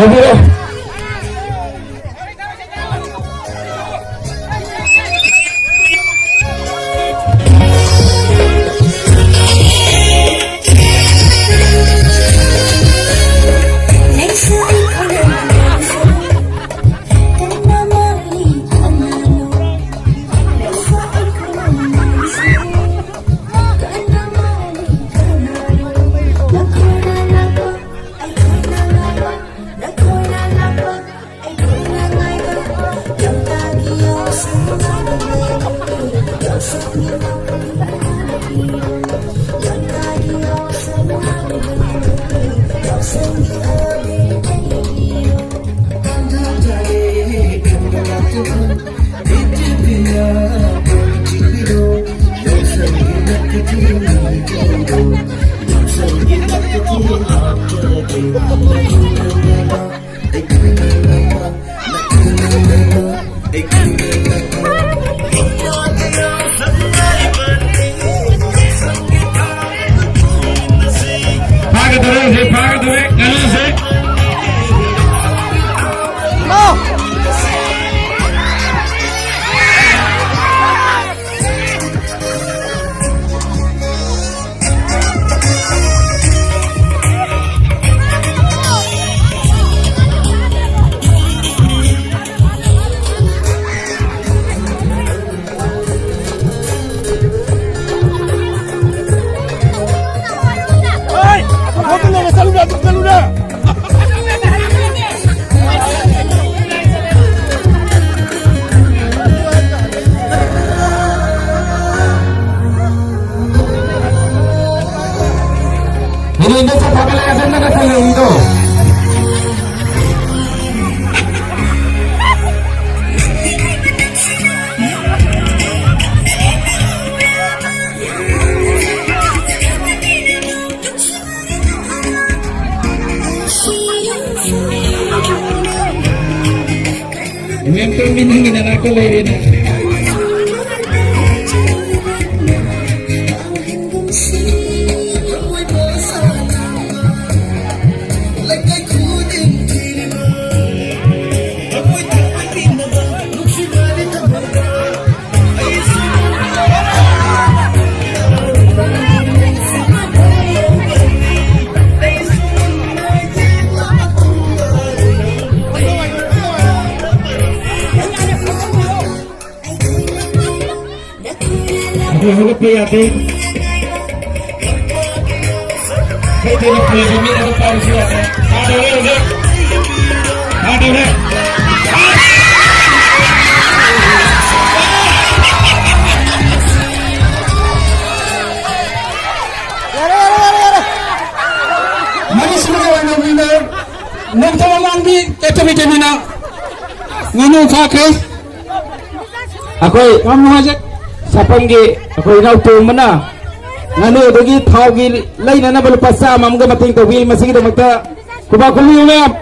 Hindi sa pagkalakasan na nasalong ito. Ngayon ko minangin na nakulay rin. Hulup po yatin. Hey, tinig po yung bumi. Ano pa rin siya? Ada ulit. Ada ulit. Manis mo kawan ng winner. Nagtawamang di. Kami na. Ngunong kakay. Ako'y, kamu hajat. Sapanggi ako inauto mo na ngano dagi tawgi lay na nabalupasa mamga mating to wi masigi magta kuba kuliyo na